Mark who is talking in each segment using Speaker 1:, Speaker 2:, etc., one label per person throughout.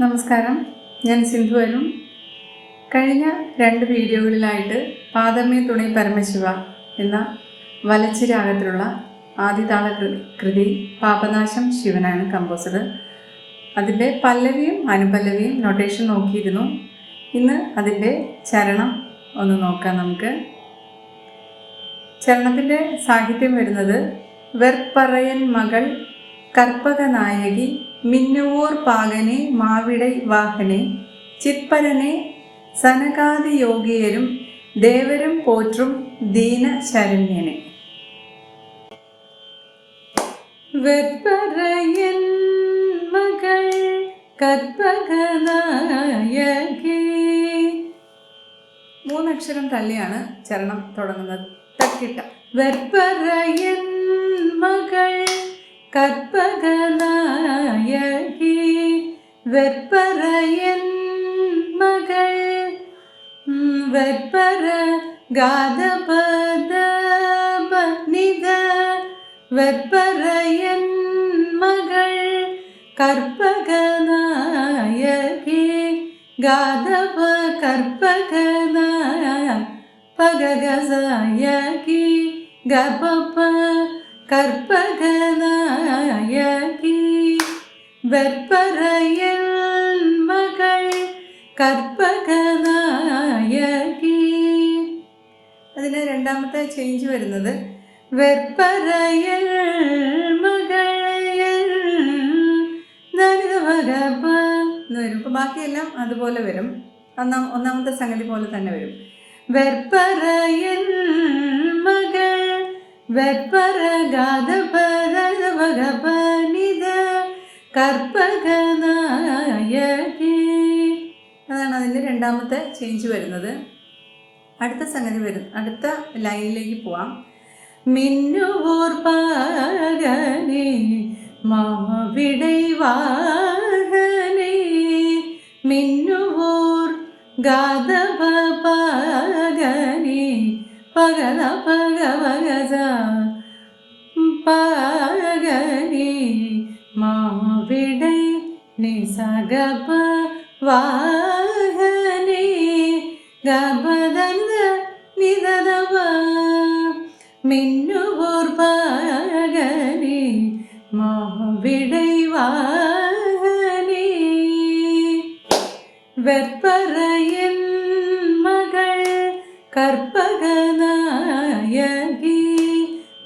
Speaker 1: നമസ്കാരം, ഞാൻ സിന്ധു അരുൺ. കഴിഞ്ഞ 2 വീഡിയോകളിലായിട്ട് പാദമേ തുണൈ പരമശിവ എന്ന വലച്ചി രാഗത്തിലുള്ള ആദിതാള കൃതി പാപനാശം ശിവനാണ് കമ്പോസർ. അതിൻ്റെ പല്ലവിയും അനുപല്ലവിയും നൊട്ടേഷൻ നോക്കിയിരുന്നു. ഇന്ന് അതിൻ്റെ ചരണം ഒന്ന് നോക്കാം നമുക്ക്. ചരണത്തിൻ്റെ സാഹിത്യം വരുന്നത്: വെർപ്പറയൻ മകൾ കർപ്പകനായകി മിന്നുവോർ പാകനെ മാവിടൈ വാഹനെ ചിത്പരനെ സനകാദി യോഗിയരും ദേവരും പോற்றும் ദീന ശരണ്യനെ. വെർപ്പറയൻ മകൾ കർപ്പകനായകി. 3 അക്ഷരം തള്ളിയാണ് ചരണം തുടങ്ങുന്നത്. തക്കിട്ട. വെർപ്പറയൻ മകൾ കർപ്പകനായകി, വെർപ്പറയൻ മകൾ വെർപ്പര ഗാദപദ നിധ. വെർപ്പറയൻ മകൾ കർപ്പകനായകി ഗാദപ കർപ്പകനായ പഗഗസായകി ഗപപ കർപ്പകനായകി. വെർപ്പറയൻ മകൾ കർപ്പകനായകി. അതിന് രണ്ടാമത്തെ ചേഞ്ച് വരുന്നത് വെർപ്പറയൻ മകൾ ധനിതഭഗപ എന്ന് വരും. അപ്പോൾ ബാക്കിയെല്ലാം അതുപോലെ വരും. ഒന്നാമത്തെ സംഗതി പോലെ തന്നെ വരും. വെർപ്പറയൻ മകൾ വെർപ്പര ഗാദപദ നിധ കർപ്പകനായകി. അതാണ് അതിൻ്റെ രണ്ടാമത്തെ ചേഞ്ച് വരുന്നത്. അടുത്ത സംഗതി അടുത്ത ലൈനിലേക്ക് പോവാം. മിന്നുവോർ പാകനെ മാവിടൈ വാഹനെ മിന്നുവോർ ഗാദപ പാകനെ പഗല പഗവഗസ പാകനെ മാവിടൈ നിസഗപ വാഹനെ ഗപദന്ത നിദദവ മിന്നുവോർ പാകനെ മാവിടൈ വാഹനെ. വെർപ്പറയൻ മകൾ കർപ്പകനായകി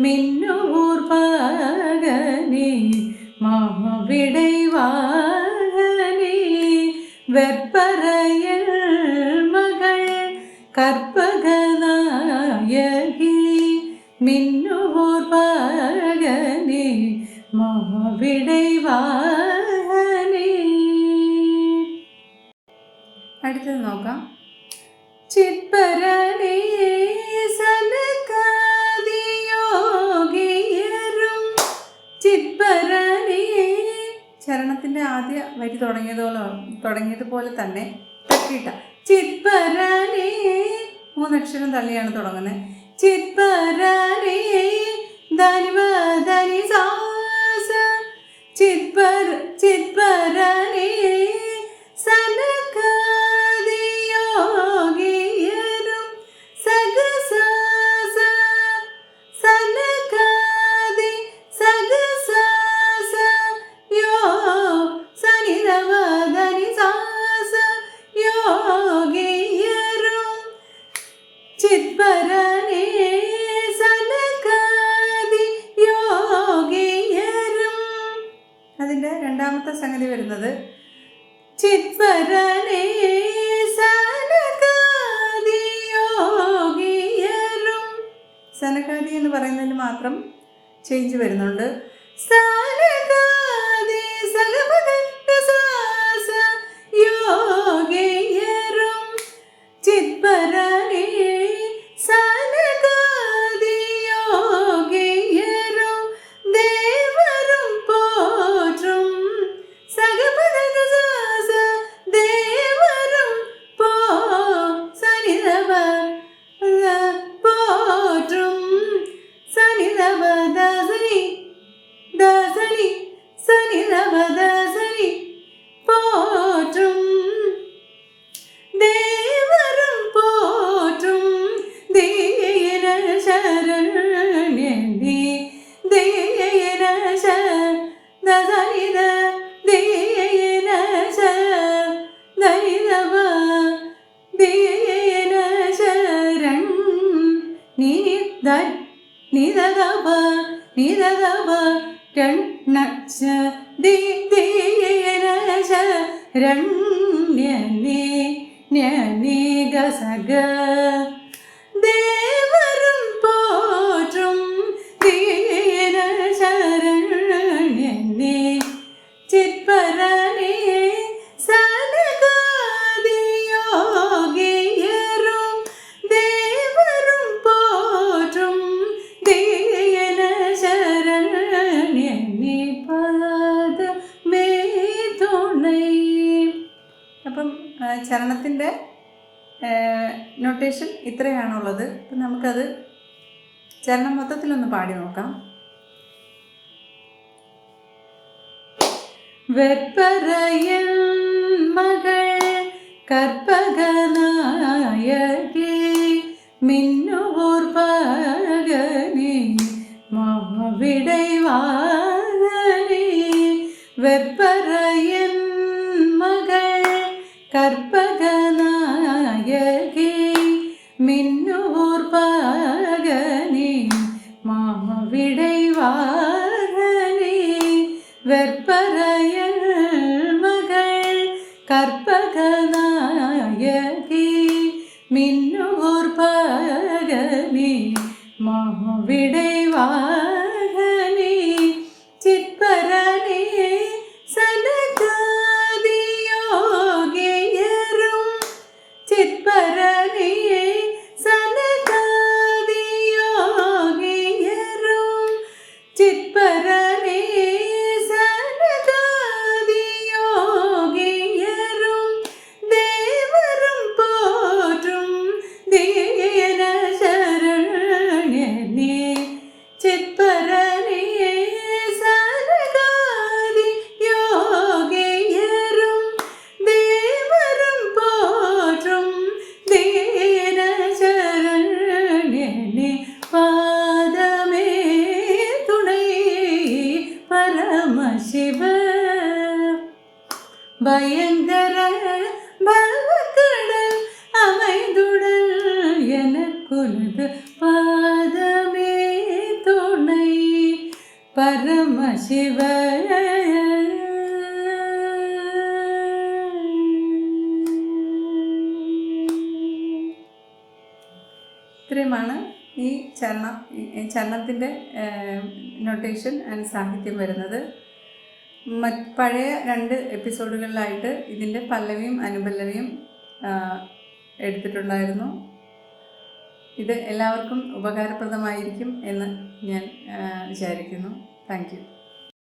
Speaker 1: മിന്നുവോർ പാകനെ മാവിടൈ വാഹനെ. വെർപ്പറയൻ മകൾ കർപ്പകനായകി മിന്നുവോർ പാകനെ മാവിടൈ വാഹനെ. അടുത്തത് നോക്കാം. ചിത്പരനെ സനകാദി യോഗിയരും ചിത്പരനെ. ചരണത്തിൻ്റെ ആദ്യ വരി തുടങ്ങിയതുപോലെ തന്നെ തക്കിട്ട. ചിത്പരനെ 3 അക്ഷരം തള്ളിയാണ് തുടങ്ങുന്നത്. ചിത്പരനെ ധനിവ ധനി സാസ ചിത്പരനെ സനകാദി യോഗിയരും സഗസാസ സനകാദി സഗസാസ യോ സനിധവ ധനി സാസ യോഗിയരും ചിത്പരനെ സനകാദി യോഗിയരും. അതിൻ്റെ രണ്ടാമത്തെ സംഗതി വരുന്നത് ചിത്പരനെ സനകാദി യോഗിയരും. സനകാദി എന്ന് പറയുന്നതിന് മാത്രം ചേഞ്ച് വരുന്നുണ്ട്. സനകാദി സഗപദസാസ യോഗിയരും ചിത്പരനെ സനകാദി യോഗിയരും ദേവരും പോற்றும் സഗപദസാസ ദേവരും സനിധവ പോற்றும் സനിധവ ദസനി ദസനി ദേന ദൈവ ദേന ശരൺ നിദദപ രണ്ണ ദേന ശരണ്യനേ ഗസഗ ദേവരും പോற்றும் ദേന ശരണ്യനേ ചിത്പരനേ സനകാദിയോഗിയരും ദേവരും പോற்றும் ദേന ശരണ്യനേ പാദമേ തുണൈ. അപ്പം ചരണത്തിൻ്റെ നൊട്ടേഷൻ ഇത്രയാണുള്ളത്. അപ്പം നമുക്കത് ചരണം മൊത്തത്തിലൊന്ന് പാടി നോക്കാം. വെപ്പറയൻ മകൾ കற்பകനായകി മിന്നുവോർ പകനെ മാവിടൈവാകനെ. വെപ്പറയൻ മകൾ കற்பകനായകി മിന്നുവോർ പകനെ മാവിടൈവാകനെ. വെപ്പറയൻ മകൾ കற்பകനായകി മിന്നുവോർ പകനെ മാവിടൈവാകനെ. ചിത്പരനേ സനകാദിയോഗിയരും ചിത്പരനേ സനകാദിയോഗിയരും ചിത്പരനേ സനകാദിയോഗിയരും ദേവരും പോற்றும் ദേന ശരണ്യനേ. ചിത്പരനേ സനകാദിയോഗിയരും ദേവരും പോற்றும் ദേന ശരണ്യനേ പാദമേ തുണൈ പരമശിവ. பயங்கர பவக்கடல் அமைந்துடல் எனக்குனது பாதமே துணை பரமசிவ. ഇത്രയുമാണ് ഈ ചരണത്തിൻ്റെ നൊട്ടേഷൻ ആൻഡ് സാഹിത്യം വരുന്നത്. പഴയ 2 എപ്പിസോഡുകളിലായിട്ട് ഇതിൻ്റെ പല്ലവിയും അനുപല്ലവിയും എടുത്തിട്ടുണ്ടായിരുന്നു. ഇത് എല്ലാവർക്കും ഉപകാരപ്രദമായിരിക്കും എന്ന് ഞാൻ വിചാരിക്കുന്നു. Thank you.